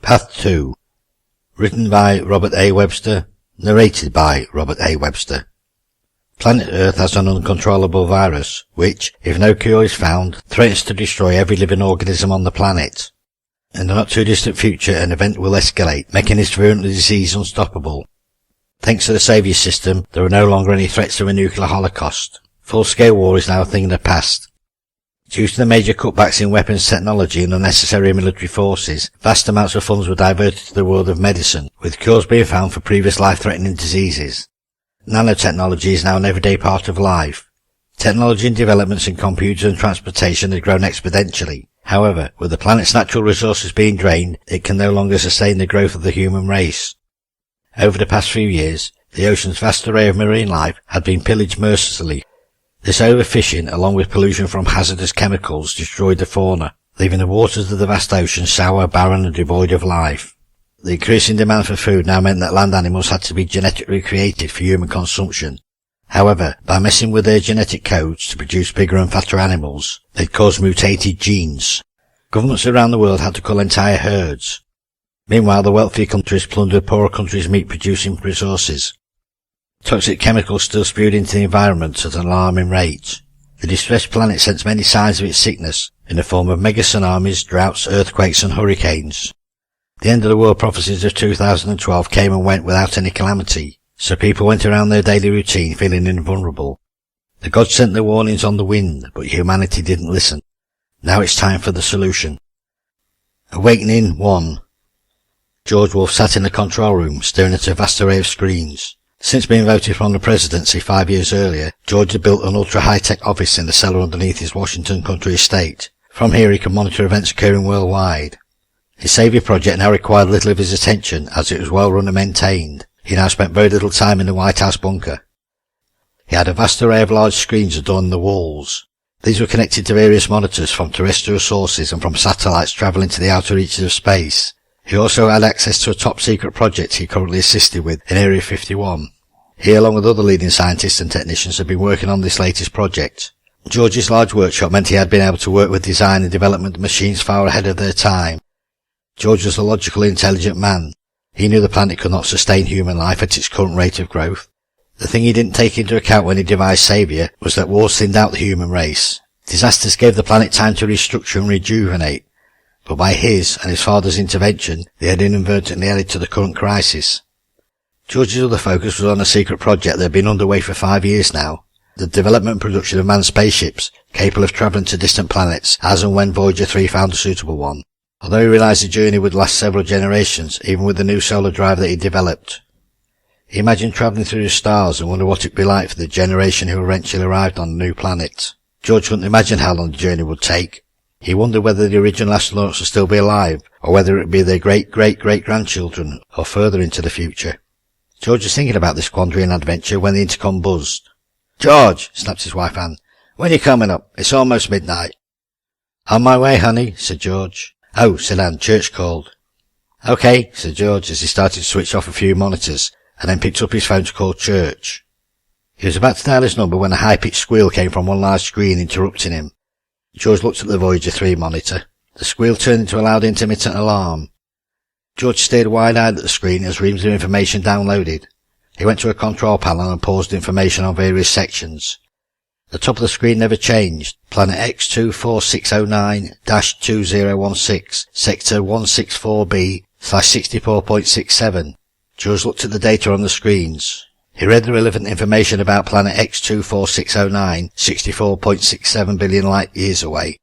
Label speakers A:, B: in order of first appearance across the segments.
A: Path 2. Written by Robert A. Webster. Narrated by Robert A. Webster. Planet Earth has an uncontrollable virus, which, if no cure is found, threatens to destroy every living organism on the planet. In the not-too-distant future, an event will escalate, making this virulent disease unstoppable. Thanks to the Saviour system, there are no longer any threats of a nuclear holocaust. Full-scale war is now a thing of the past. Due to the major cutbacks in weapons technology and unnecessary military forces, vast amounts of funds were diverted to the world of medicine, with cures being found for previous life-threatening diseases. Nanotechnology is now an everyday part of life. Technology and developments in computers and transportation have grown exponentially. However, with the planet's natural resources being drained, it can no longer sustain the growth of the human race. Over the past few years, the ocean's vast array of marine life had been pillaged mercilessly. This overfishing, along with pollution from hazardous chemicals, destroyed the fauna, leaving the waters of the vast ocean sour, barren and devoid of life. The increasing demand for food now meant that land animals had to be genetically created for human consumption. However, by messing with their genetic codes to produce bigger and fatter animals, they'd caused mutated genes. Governments around the world had to cull entire herds. Meanwhile, the wealthy countries plundered poorer countries' meat-producing resources. Toxic chemicals still spewed into the environment at an alarming rate. The distressed planet sensed many signs of its sickness, in the form of mega tsunamis, droughts, earthquakes and hurricanes. The end of the world prophecies of 2012 came and went without any calamity, so people went around their daily routine feeling invulnerable. The gods sent their warnings on the wind, but humanity didn't listen. Now it's time for the solution. Awakening 1. George Wolfe sat in the control room, staring at a vast array of screens. Since being voted from the presidency 5 years earlier, George had built an ultra-high-tech office in the cellar underneath his Washington country estate. From here he could monitor events occurring worldwide. His Saviour project now required little of his attention, as it was well run and maintained. He now spent very little time in the White House bunker. He had a vast array of large screens adorning the walls. These were connected to various monitors from terrestrial sources and from satellites travelling to the outer reaches of space. He also had access to a top-secret project he currently assisted with in Area 51. He, along with other leading scientists and technicians, had been working on this latest project. George's large workshop meant he had been able to work with design and development of machines far ahead of their time. George was a logical, intelligent man. He knew the planet could not sustain human life at its current rate of growth. The thing he didn't take into account when he devised Saviour was that wars thinned out the human race. Disasters gave the planet time to restructure and rejuvenate. But by his and his father's intervention, they had inadvertently added to the current crisis. George's other focus was on a secret project that had been underway for 5 years now. The development and production of manned spaceships, capable of travelling to distant planets, as and when Voyager 3 found a suitable one. Although he realised the journey would last several generations, even with the new solar drive that he developed. He imagined travelling through the stars and wondered what it'd be like for the generation who eventually arrived on the new planet. George couldn't imagine how long the journey would take. He wondered whether the original astronauts would still be alive, or whether it would be their great-great-great-grandchildren, or further into the future. George was thinking about this quandary and adventure when the intercom buzzed. "George," snapped his wife Anne, "when are you coming up? It's almost midnight." "On my way, honey," said George. "Oh," said Anne, "church called." "Okay," said George as he started to switch off a few monitors, and then picked up his phone to call church. He was about to dial his number when a high-pitched squeal came from one large screen, interrupting him. George looked at the Voyager 3 monitor. The squeal turned into a loud intermittent alarm. George stared wide-eyed at the screen as reams of information downloaded. He went to a control panel and paused information on various sections. The top of the screen never changed. Planet X24609-2016, Sector 164B/64.67. George looked at the data on the screens. He read the relevant information about planet X24609, 64.67 billion light-years away.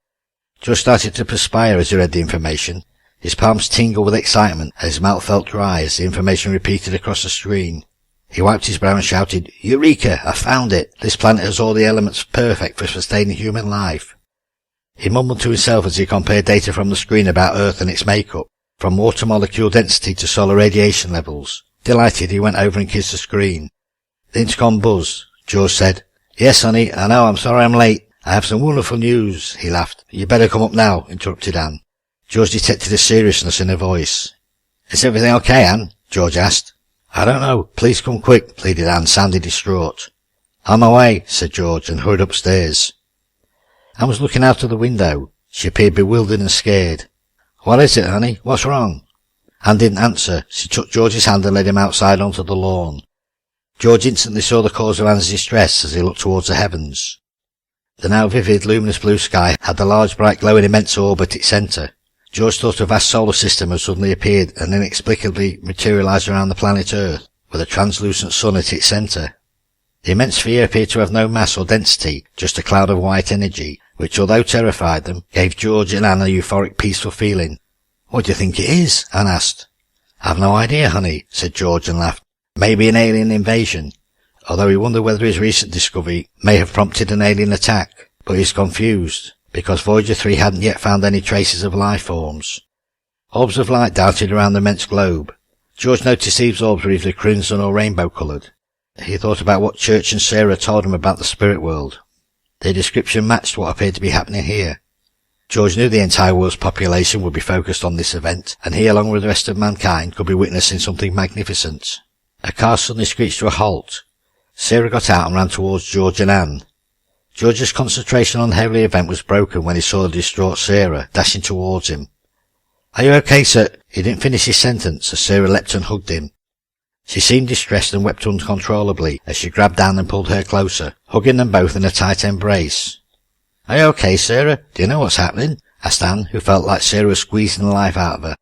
A: George started to perspire as he read the information. His palms tingled with excitement and his mouth felt dry as the information repeated across the screen. He wiped his brow and shouted, "Eureka! I found it! This planet has all the elements perfect for sustaining human life." He mumbled to himself as he compared data from the screen about Earth and its makeup, from water molecule density to solar radiation levels. Delighted, he went over and kissed the screen. The intercom buzzed. George said, "Yes, honey, I know, I'm sorry I'm late. I have some wonderful news," he laughed. "You better come up now," interrupted Anne. George detected a seriousness in her voice. "Is everything okay, Anne?" George asked. "I don't know. Please come quick," pleaded Anne, sounding distraught. "On my way," said George, and hurried upstairs. Anne was looking out of the window. She appeared bewildered and scared. "What is it, honey? What's wrong?" Anne didn't answer. She took George's hand and led him outside onto the lawn. George instantly saw the cause of Anne's distress as he looked towards the heavens. The now vivid, luminous blue sky had the large, bright, glowing, immense orb at its centre. George thought a vast solar system had suddenly appeared and inexplicably materialised around the planet Earth, with a translucent sun at its centre. The immense sphere appeared to have no mass or density, just a cloud of white energy, which, although terrified them, gave George and Anne a euphoric, peaceful feeling. "What do you think it is?" Anne asked. "I've no idea, honey," said George and laughed. "Maybe an alien invasion," although he wondered whether his recent discovery may have prompted an alien attack, but he's confused, because Voyager 3 hadn't yet found any traces of life forms. Orbs of light darted around the immense globe. George noticed these orbs were either crimson or rainbow-coloured. He thought about what Church and Sarah told him about the spirit world. Their description matched what appeared to be happening here. George knew the entire world's population would be focused on this event, and he, along with the rest of mankind, could be witnessing something magnificent. A car suddenly screeched to a halt. Sarah got out and ran towards George and Anne. George's concentration on the heavenly event was broken when he saw the distraught Sarah dashing towards him. "Are you okay, sir?" He didn't finish his sentence as Sarah leapt and hugged him. She seemed distressed and wept uncontrollably as she grabbed Anne and pulled her closer, hugging them both in a tight embrace. "Are you okay, Sarah? Do you know what's happening?" asked Anne, who felt like Sarah was squeezing the life out of her.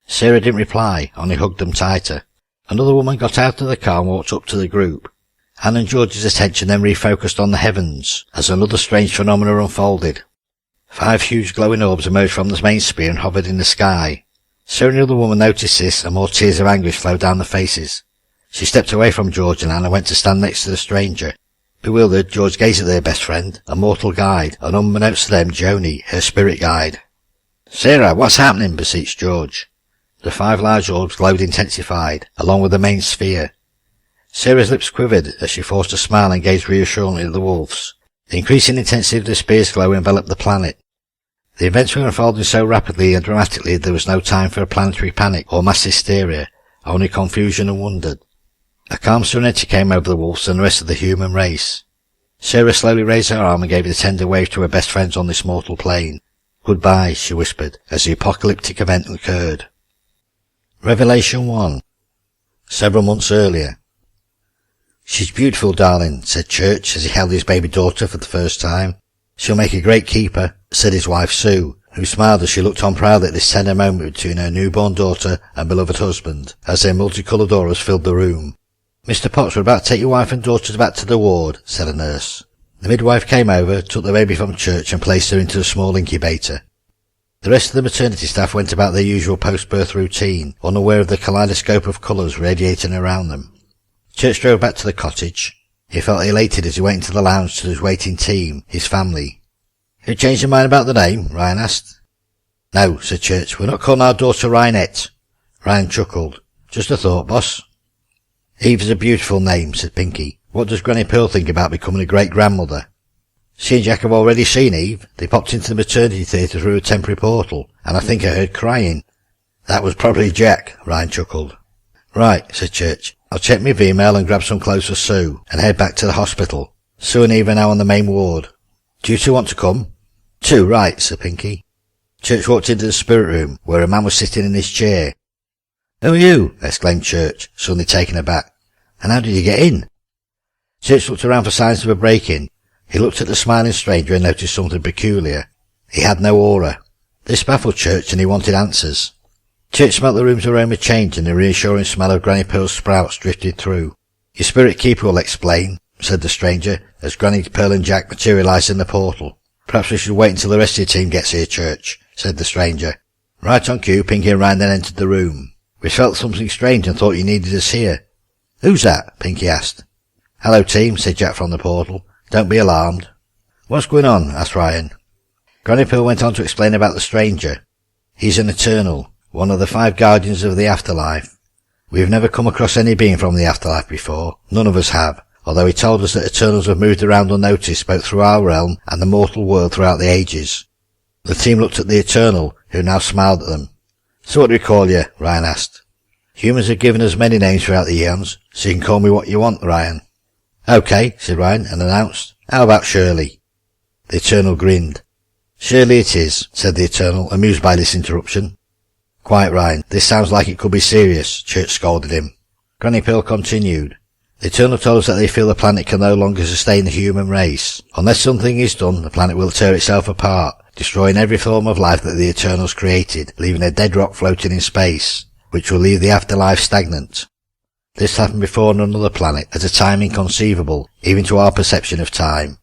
A: Sarah didn't reply, only hugged them tighter. Another woman got out of the car and walked up to the group. Anne and George's attention then refocused on the heavens as another strange phenomena unfolded. 5 huge glowing orbs emerged from the main sphere and hovered in the sky. Sarah and the other woman noticed this, and more tears of anguish flowed down their faces. She stepped away from George and Anne and went to stand next to the stranger. Bewildered, George gazed at their best friend, a mortal guide, and unbeknownst to them, Joni, her spirit guide. "Sarah, what's happening?" beseeched George. The 5 large orbs glowed intensified, along with the main sphere. Sarah's lips quivered as she forced a smile and gazed reassuringly at the wolves. The increasing intensity of the spear's glow enveloped the planet. The events were unfolding so rapidly and dramatically there was no time for a planetary panic or mass hysteria, only confusion and wonder. A calm serenity came over the wolves and the rest of the human race. Sarah slowly raised her arm and gave a tender wave to her best friends on this mortal plane. "Goodbye," she whispered, as the apocalyptic event occurred. Revelation 1. Several months earlier. "She's beautiful, darling," said Church as he held his baby daughter for the first time. "She'll make a great keeper," said his wife Sue, who smiled as she looked on proudly at this tender moment between her newborn daughter and beloved husband, as their multicoloured auras filled the room. "Mr. Potts, we're about to take your wife and daughters back to the ward," said a nurse. The midwife came over, took the baby from Church and placed her into a small incubator. The rest of the maternity staff went about their usual post-birth routine, unaware of the kaleidoscope of colours radiating around them. Church drove back to the cottage. He felt elated as he went into the lounge to his waiting team, his family. "You changed your mind about the name?" Ryan asked. "No," said Church, "we're not calling our daughter Ryanette." Ryan chuckled. "Just a thought, boss." "Eve is a beautiful name," said Pinky. "What does Granny Pearl think about becoming a great-grandmother?" "She and Jack have already seen Eve. They popped into the maternity theatre through a temporary portal, and I think I heard crying." "That was probably Jack," Ryan chuckled. "Right," said Church. "I'll check my V-mail and grab some clothes for Sue, and head back to the hospital. Sue and Eve are now on the main ward. Do you two want to come?" "Two, right," said Pinky. Church walked into the spirit room, where a man was sitting in his chair. "Who are you?" exclaimed Church, suddenly taken aback. "And how did you get in?" Church looked around for signs of a break-in. He looked at the smiling stranger and noticed something peculiar. He had no aura. This baffled Church, and he wanted answers. Church smelt the room's aroma change, and the reassuring smell of Granny Pearl's sprouts drifted through. "Your spirit keeper will explain," said the stranger, as Granny Pearl and Jack materialised in the portal. "Perhaps we should wait until the rest of your team gets here, Church," said the stranger. Right on cue, Pinky and Ryan then entered the room. "We felt something strange and thought you needed us here." "Who's that?" Pinky asked. "Hello, team," said Jack from the portal. "Don't be alarmed." "What's going on?" asked Ryan. Granny Pearl went on to explain about the stranger. "He's an Eternal, one of the 5 guardians of the afterlife. We have never come across any being from the afterlife before. None of us have, although he told us that Eternals have moved around unnoticed both through our realm and the mortal world throughout the ages." The team looked at the Eternal, who now smiled at them. "So what do we call you?" Ryan asked. "Humans have given us many names throughout the eons, so you can call me what you want, Ryan." "Okay," said Ryan, and announced, "How about Shirley?" The Eternal grinned. "Shirley it is," said the Eternal, amused by this interruption. Quiet, Ryan. This sounds like it could be serious, Church scolded him. Granny Pearl continued. The Eternal told us that they feel the planet can no longer sustain the human race. Unless something is done, the planet will tear itself apart, destroying every form of life that the Eternals created, leaving a dead rock floating in space, which will leave the afterlife stagnant. This happened before on another planet at a time inconceivable, even to our perception of time.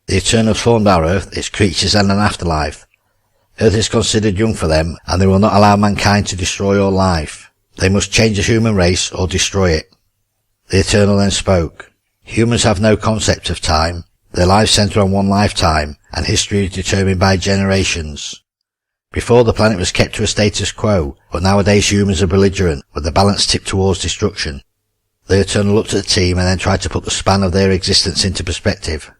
A: The Eternals formed our Earth, its creatures, and an afterlife. Earth is considered young for them, and they will not allow mankind to destroy all life. They must change the human race or destroy it. The Eternal then spoke. Humans have no concept of time. Their lives centre on one lifetime, and history is determined by generations. Before, the planet was kept to a status quo, but nowadays humans are belligerent, with the balance tipped towards destruction. The Eternal looked at the team and then tried to put the span of their existence into perspective.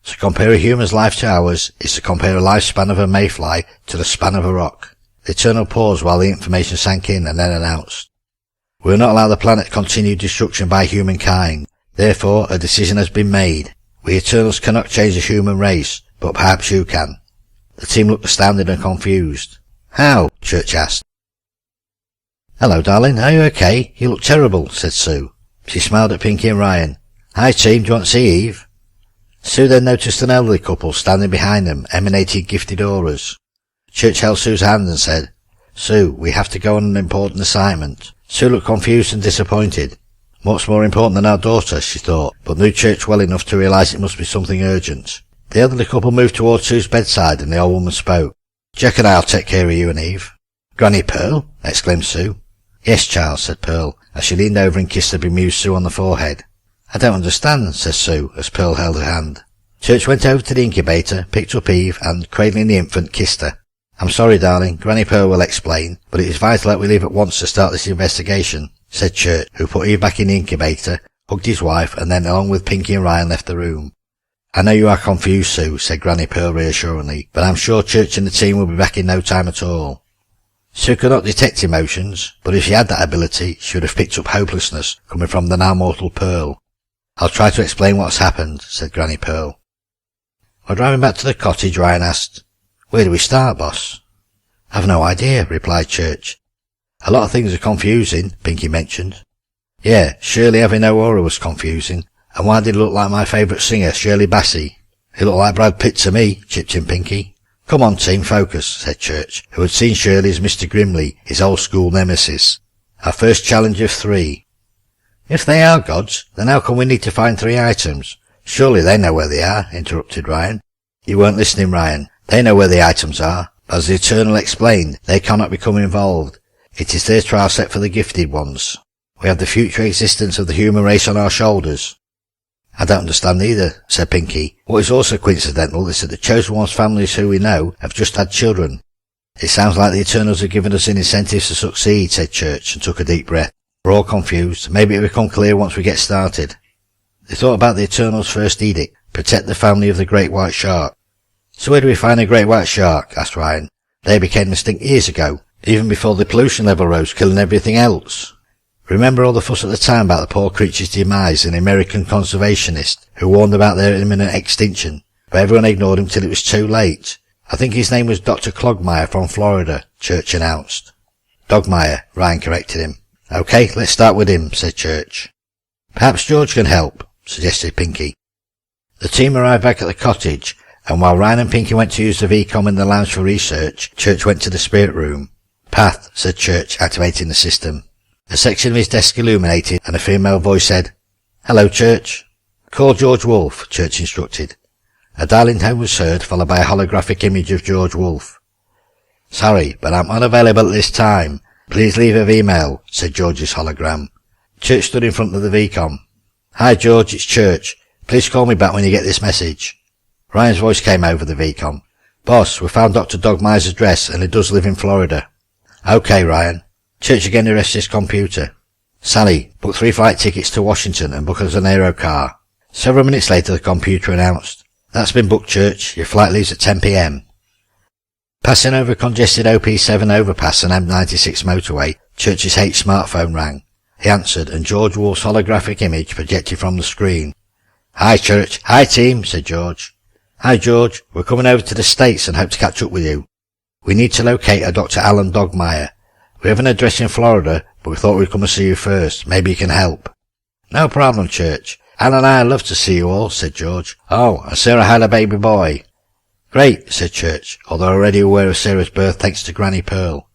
A: To compare a human's life to ours is to compare a lifespan of a mayfly to the span of a rock. The Eternal paused while the information sank in and then announced. We will not allow the planet continued destruction by humankind. Therefore, a decision has been made. We Eternals cannot change the human race, but perhaps you can. The team looked astounded and confused. How? Church asked. Hello, darling. Are you okay? You look terrible, said Sue. She smiled at Pinky and Ryan. Hi, team. Do you want to see Eve? Sue then noticed an elderly couple standing behind them, emanating gifted auras. Church held Sue's hand and said, Sue, we have to go on an important assignment. Sue looked confused and disappointed. Much more important than our daughter, she thought, but knew Church well enough to realise it must be something urgent. The elderly couple moved towards Sue's bedside and the old woman spoke. Jack and I'll take care of you and Eve. Granny Pearl? Exclaimed Sue. Yes, child, said Pearl, as she leaned over and kissed the bemused Sue on the forehead. I don't understand, said Sue, as Pearl held her hand. Church went over to the incubator, picked up Eve, and, cradling the infant, kissed her. I'm sorry, darling, Granny Pearl will explain, but it is vital that we leave at once to start this investigation, said Church, who put Eve back in the incubator, hugged his wife, and then, along with Pinky and Ryan, left the room. I know you are confused, Sue, said Granny Pearl reassuringly, but I'm sure Church and the team will be back in no time at all. Sue could not detect emotions, but if she had that ability, she would have picked up hopelessness coming from the now mortal Pearl. I'll try to explain what's happened, said Granny Pearl. While driving back to the cottage, Ryan asked, Where do we start, boss? I've no idea, replied Church. A lot of things are confusing, Pinky mentioned. Yeah, Shirley having no aura was confusing. And why did it look like my favourite singer, Shirley Bassey? He looked like Brad Pitt to me, chipped in Pinky. Come on, team, focus, said Church, who had seen Shirley as Mr. Grimley, his old-school nemesis. Our first challenge of 3. If they are gods, then how come we need to find 3 items? Surely they know where they are, interrupted Ryan. You weren't listening, Ryan. They know where the items are. As the Eternal explained, they cannot become involved. It is their trial set for the gifted ones. We have the future existence of the human race on our shoulders. I don't understand either, said Pinky. What is also coincidental is that the chosen ones' families who we know have just had children. It sounds like the Eternals have given us an incentive to succeed, said Church, and took a deep breath. We're all confused. Maybe it'll become clear once we get started. They thought about the Eternals' first edict, protect the family of the great white shark. So where do we find a great white shark? Asked Ryan. They became extinct years ago, even before the pollution level rose, killing everything else. Remember all the fuss at the time about the poor creature's demise and the American conservationist who warned about their imminent extinction, but everyone ignored him till it was too late. I think his name was Dr. Clogmire from Florida, Church announced. Dogmire, Ryan corrected him. Okay, let's start with him, said Church. Perhaps George can help, suggested Pinky. The team arrived back at the cottage, and while Ryan and Pinky went to use the VCOM in the lounge for research, Church went to the spirit room. Path, said Church, activating the system. A section of his desk illuminated, and a female voice said, Hello, Church. Call George Wolfe, Church instructed. A dialing tone was heard, followed by a holographic image of George Wolfe. Sorry, but I'm unavailable at this time. Please leave a email, said George's hologram. Church stood in front of the VCOM. Hi, George, it's Church. Please call me back when you get this message. Ryan's voice came over the VCOM. Boss, we found Dr. Dogmire's address, and he does live in Florida. Okay, Ryan. Church again arrested his computer. Sally, book 3 flight tickets to Washington and book us an aero car. Several minutes later, the computer announced, That's been booked, Church. Your flight leaves at 10 p.m. Passing over a congested OP7 overpass and M96 motorway, Church's H smartphone rang. He answered, and George Wolfe's holographic image projected from the screen. Hi, Church. Hi, team, said George. Hi, George. We're coming over to the States and hope to catch up with you. We need to locate a Dr. Alan Dogmire. We have an address in Florida, but we thought we'd come and see you first. Maybe you can help." "No problem, Church. Anne and I'd love to see you all," said George. "Oh, and Sarah had a baby boy." "Great," said Church, although already aware of Sarah's birth thanks to Granny Pearl.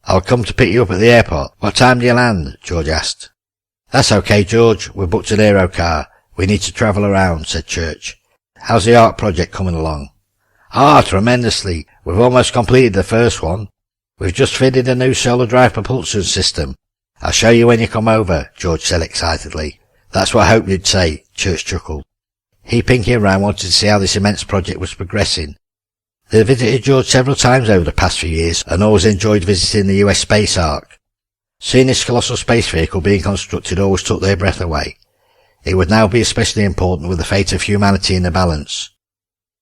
A: "I'll come to pick you up at the airport. What time do you land?" George asked. "That's okay, George. We've booked an aero car. We need to travel around," said Church. "How's the Ark project coming along?" "Ah, tremendously. We've almost completed the first one. We've just fitted a new solar drive propulsion system. I'll show you when you come over," George said excitedly. "That's what I hoped you'd say," Church chuckled. He, Pinky and Ryan wanted to see how this immense project was progressing. They had visited George several times over the past few years and always enjoyed visiting the US Space Ark. Seeing this colossal space vehicle being constructed always took their breath away. It would now be especially important with the fate of humanity in the balance.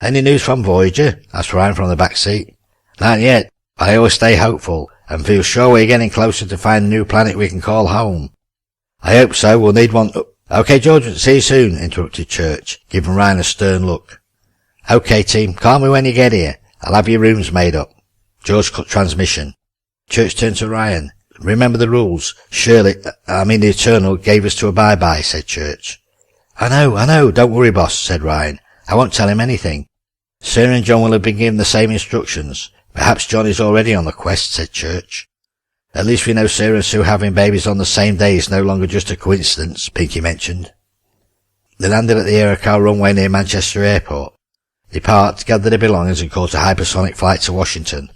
A: "Any news from Voyager?" asked Ryan from the back seat. "Not yet. I always stay hopeful and feel sure we're getting closer to finding a new planet we can call home." "I hope so. We'll need one." "Okay, George, see you soon," interrupted Church, giving Ryan a stern look. "Okay, team, call me when you get here. I'll have your rooms made up." George cut transmission. Church turned to Ryan. "Remember the rules. Shirley, the Eternal, gave us to abide by," said Church. I know. Don't worry, boss," said Ryan. "I won't tell him anything." "Sarah and John will have been given the same instructions. Perhaps John is already on the quest," said Church. "At least we know Sarah and Sue having babies on the same day is no longer just a coincidence," Pinky mentioned. They landed at the Aerocar runway near Manchester Airport. They parked, gathered their belongings and caught a hypersonic flight to Washington.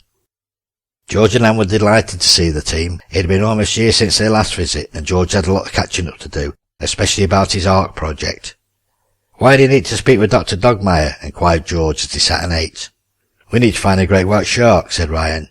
A: George and Anne were delighted to see the team. It had been almost a year since their last visit, and George had a lot of catching up to do, especially about his Ark project. "Why do you need to speak with Dr. Dogmeyer?" inquired George as they sat and ate. "We need to find a great white shark," said Ryan.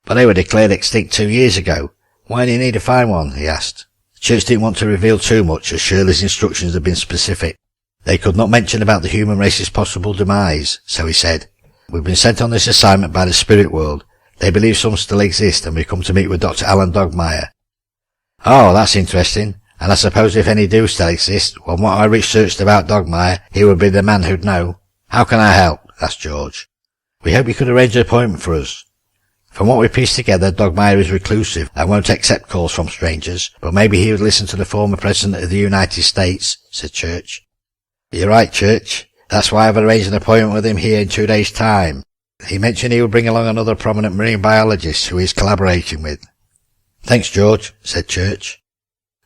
A: "But they were declared extinct 2 years ago. Why do you need to find one?" he asked. The Church didn't want to reveal too much, as Shirley's instructions had been specific. They could not mention about the human race's possible demise, so he said, "We've been sent on this assignment by the spirit world. They believe some still exist, and we come to meet with Dr. Alan Dogmeyer." "Oh, that's interesting. And I suppose if any do still exist, from what I researched about Dogmeyer, he would be the man who'd know. How can I help?" asked George. "We hope you could arrange an appointment for us. From what we pieced together, Dogmeyer is reclusive and won't accept calls from strangers, but maybe he would listen to the former President of the United States," said Church. "You're right, Church. That's why I've arranged an appointment with him here in 2 days' time. He mentioned he would bring along another prominent marine biologist who he's collaborating with." "Thanks, George," said Church.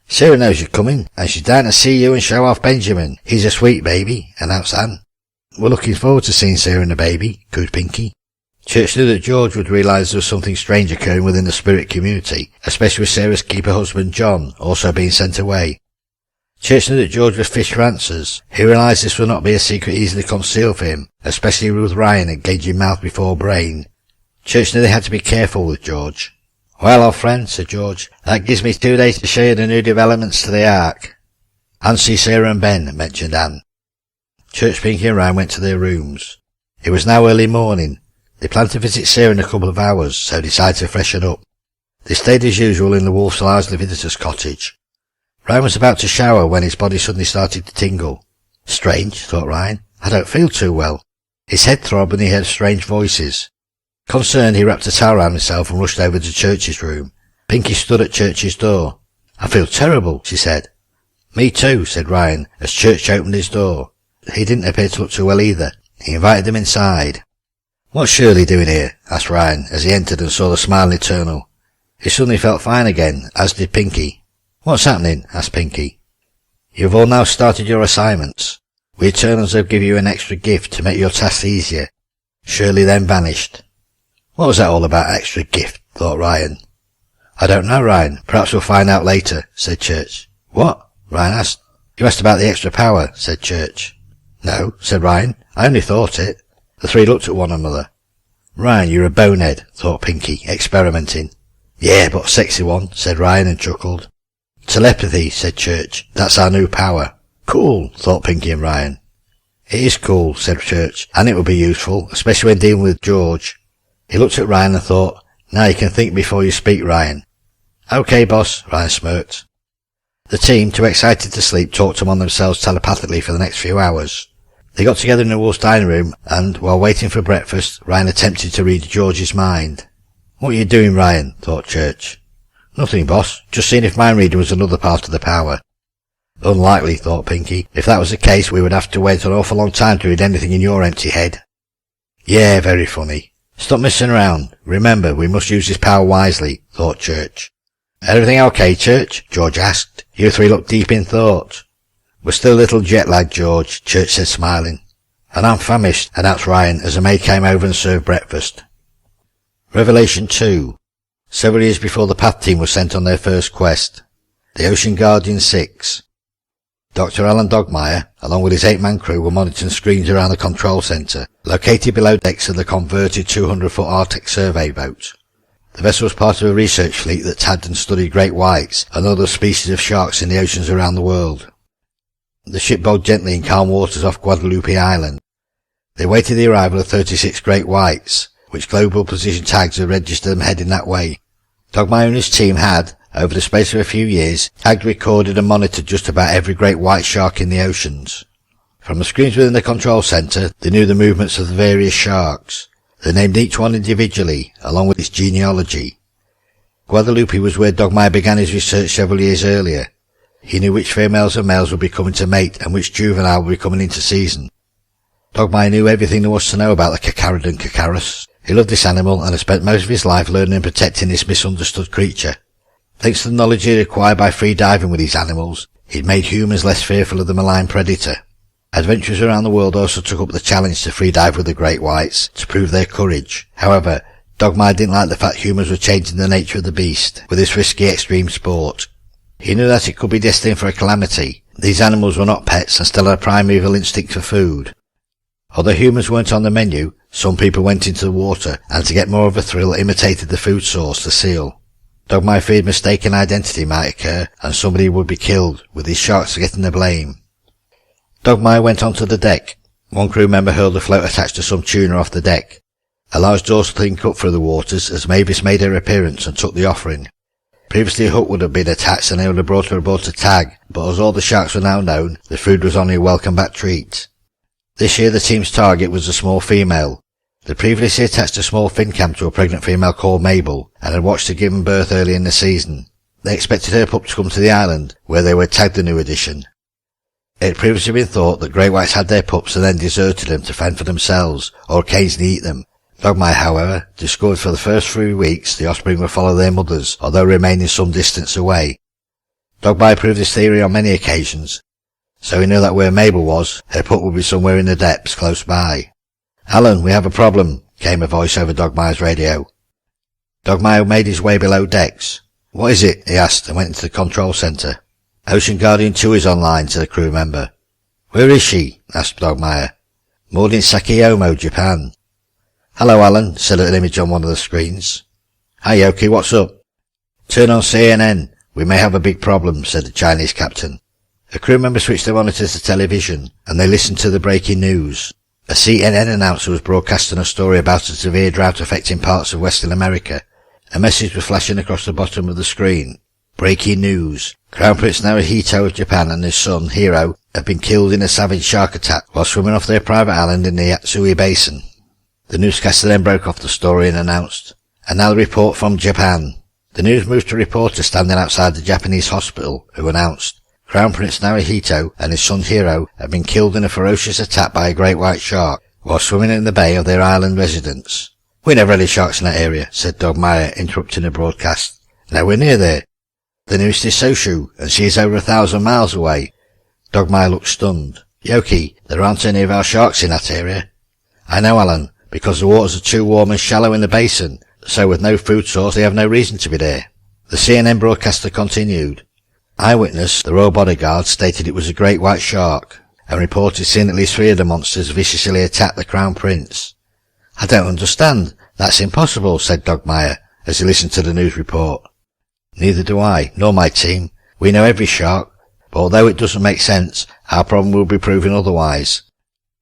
A: "Sarah knows you're coming, and she's down to see you and show off Benjamin. He's a sweet baby," announced Anne. "We're looking forward to seeing Sarah and the baby," cooed Pinky. Church knew that George would realise there was something strange occurring within the spirit community, especially with Sarah's keeper husband John also being sent away. Church knew that George was fished for answers. He realised this would not be a secret easily concealed for him, especially with Ryan engaging mouth before brain. Church knew they had to be careful with George. "Well, old friend," said George, "that gives me 2 days to show you the new developments to the Ark." "And see Sarah and Ben," mentioned Anne. Church, Pinky and Ryan went to their rooms. It was now early morning. They planned to visit Sarah in a couple of hours, so decided to freshen up. They stayed as usual in the Wolf's Largely Visitor's Cottage. Ryan was about to shower when his body suddenly started to tingle. Strange, thought Ryan. I don't feel too well. His head throbbed and he heard strange voices. Concerned, he wrapped a towel around himself and rushed over to Church's room. Pinky stood at Church's door. "I feel terrible," she said. "Me too," said Ryan, as Church opened his door. He didn't appear to look too well either. He invited them inside. "What's Shirley doing here?" asked Ryan, as he entered and saw the smiling Eternal. He suddenly felt fine again, as did Pinky. "What's happening?" asked Pinky. "You've all now started your assignments. We Eternals have given you an extra gift to make your tasks easier." Shirley then vanished. What was that all about, extra gift? Thought Ryan. "I don't know, Ryan. Perhaps we'll find out later," said Church. "What?" Ryan asked. "You asked about the extra power," said Church. "No," said Ryan. "I only thought it." The three looked at one another. "Ryan, you're a bonehead," thought Pinky, experimenting. "Yeah, but a sexy one," said Ryan and chuckled. "Telepathy," said Church. "That's our new power." "Cool," thought Pinky and Ryan. "It is cool," said Church, "and it will be useful, especially when dealing with George." He looked at Ryan and thought, "Now you can think before you speak, Ryan." "Okay, boss," Ryan smirked. The team, too excited to sleep, talked among themselves telepathically for the next few hours. They got together in the Wolf's dining room, and, while waiting for breakfast, Ryan attempted to read George's mind. What are you doing, Ryan? Thought Church. Nothing, boss. Just seeing if mind reading was another part of the power. Unlikely, thought Pinky. If that was the case, we would have to wait an awful long time to read anything in your empty head. Yeah, very funny. Stop messing around. Remember, we must use this power wisely, thought Church. Everything okay, Church? George asked. You three look deep in thought. We're still a little jet-lagged, George, Church said, smiling. And I'm famished, announced Ryan as a maid came over and served breakfast. Revelation 2. Several years before the Path team was sent on their first quest. The Ocean Guardian 6. Dr. Alan Dogmeyer, along with his 8-man crew, were monitoring screens around the control centre, located below decks of the converted 200-foot Arctic survey boat. The vessel was part of a research fleet that tagged and studied great whites and other species of sharks in the oceans around the world. The ship bogged gently in calm waters off Guadalupe Island. They waited the arrival of 36 great whites, which global position tags had registered them heading that way. Dogmeyer and his team had, over the space of a few years, tagged, recorded and monitored just about every great white shark in the oceans. From the screens within the control centre, they knew the movements of the various sharks. They named each one individually, along with its genealogy. Guadalupe was where Dogmeyer began his research several years earlier. He knew which females and males would be coming to mate and which juvenile would be coming into season. Dogmeyer knew everything there was to know about the Carcharodon Carcharos. He loved this animal and had spent most of his life learning and protecting this misunderstood creature. Thanks to the knowledge he acquired by free diving with these animals, he'd made humans less fearful of the malign predator. Adventurers around the world also took up the challenge to free dive with the great whites to prove their courage. However, Dogmeyer didn't like the fact humans were changing the nature of the beast with this risky extreme sport. He knew that it could be destined for a calamity. These animals were not pets and still had a primeval instinct for food. Although humans weren't on the menu, some people went into the water and to get more of a thrill imitated the food source, the seal. Dogmeyer feared mistaken identity might occur and somebody would be killed, with these sharks getting the blame. Dogmeyer went onto the deck. One crew member hurled a float attached to some tuna off the deck. A large dorsal thing cut through the waters as Mavis made her appearance and took the offering. Previously a hook would have been attached and they would have brought her aboard to tag, but as all the sharks were now known, the food was only a welcome back treat. This year the team's target was a small female. They previously attached a small fin cam to a pregnant female called Mabel and had watched her giving birth early in the season. They expected her pup to come to the island, where they would tag the new addition. It had previously been thought that great whites had their pups and then deserted them to fend for themselves, or occasionally eat them. Dogmeyer, however, discovered for the first 3 weeks the offspring would follow their mothers, although remaining some distance away. Dogmeyer proved this theory on many occasions, so he knew that where Mabel was, her pup would be somewhere in the depths close by. "Alan, we have a problem," came a voice over Dogmeyer's radio. Dogmeyer made his way below decks. "What is it?" he asked and went into the control centre. "Ocean Guardian 2 is online," said a crew member. "Where is she?" asked Dogmeyer. "Moored in Sakiyomo, Japan." "Hello, Alan," said an image on one of the screens. "Hi, Yoki, what's up?" "Turn on CNN. We may have a big problem," said the Chinese captain. A crew member switched their monitors to television, and they listened to the breaking news. A CNN announcer was broadcasting a story about a severe drought affecting parts of Western America. A message was flashing across the bottom of the screen. Breaking news. Crown Prince Naruhito of Japan and his son, Hiro, have been killed in a savage shark attack while swimming off their private island in the Yatsui Basin. The newscaster then broke off the story and announced, "And now the report from Japan." The news moved to a reporter standing outside the Japanese hospital, who announced, Crown Prince Naruhito and his son Hiro have been killed in a ferocious attack by a great white shark while swimming in the bay of their island residence. "We never had any sharks in that area," said Dogmeyer, interrupting the broadcast. "Nowhere near there. The nearest is Soshu, and she is over 1,000 miles away." Dogmeyer looked stunned. "Yoki, there aren't any of our sharks in that area." "I know, Alan, because the waters are too warm and shallow in the basin, so with no food source they have no reason to be there." The CNN broadcaster continued. Eyewitness, the royal bodyguard, stated it was a great white shark, and reported seeing at least 3 of the monsters viciously attack the Crown Prince. "I don't understand. That's impossible," said Dogmeyer, as he listened to the news report. "Neither do I, nor my team. We know every shark, but although it doesn't make sense, our problem will be proving otherwise."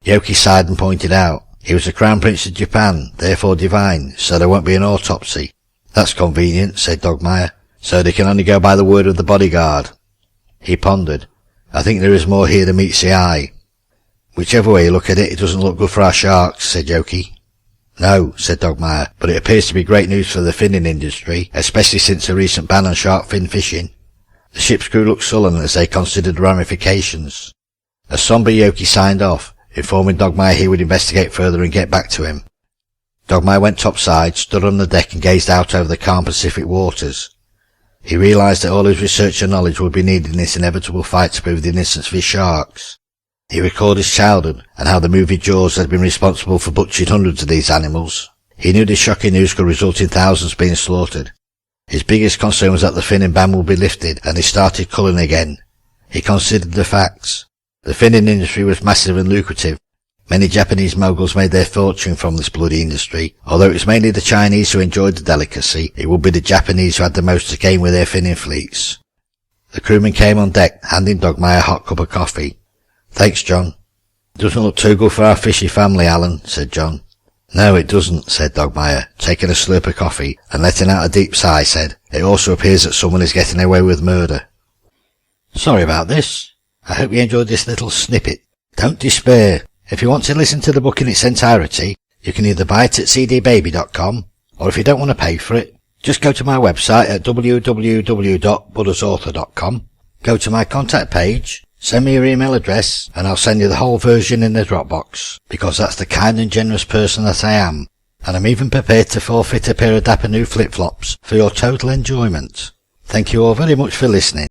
A: Yoki sighed and pointed out, "He was the Crown Prince of Japan, therefore divine, so there won't be an autopsy." "That's convenient," said Dogmeyer. "So they can only go by the word of the bodyguard." He pondered. "I think there is more here than meets the eye." "Whichever way you look at it, it doesn't look good for our sharks," said Yoki. No, said Dogmeyer, but it appears to be great news for the finning industry, especially since the recent ban on shark fin fishing. The ship's crew looked sullen as they considered the ramifications. A sombre Yoki signed off, informing Dogmeyer he would investigate further and get back to him. Dogmeyer went topside, stood on the deck and gazed out over the calm Pacific waters. He realised that all his research and knowledge would be needed in this inevitable fight to prove the innocence of his sharks. He recalled his childhood and how the movie Jaws had been responsible for butchering hundreds of these animals. He knew this shocking news could result in thousands being slaughtered. His biggest concern was that the finning ban would be lifted and he started culling again. He considered the facts. The finning industry was massive and lucrative. Many Japanese moguls made their fortune from this bloody industry. Although it was mainly the Chinese who enjoyed the delicacy, it would be the Japanese who had the most to gain with their finning fleets. The crewman came on deck, handing Dogmeyer a hot cup of coffee. Thanks, John. Doesn't look too good for our fishy family, Alan, said John. No, it doesn't, said Dogmeyer, taking a slurp of coffee, and letting out a deep sigh, said, It also appears that someone is getting away with murder. Sorry about this. I hope you enjoyed this little snippet. Don't despair. If you want to listen to the book in its entirety, you can either buy it at cdbaby.com, or if you don't want to pay for it, just go to my website at www.buddhasauthor.com, go to my contact page, send me your email address, and I'll send you the whole version in the Dropbox, because that's the kind and generous person that I am, and I'm even prepared to forfeit a pair of dapper new flip-flops for your total enjoyment. Thank you all very much for listening.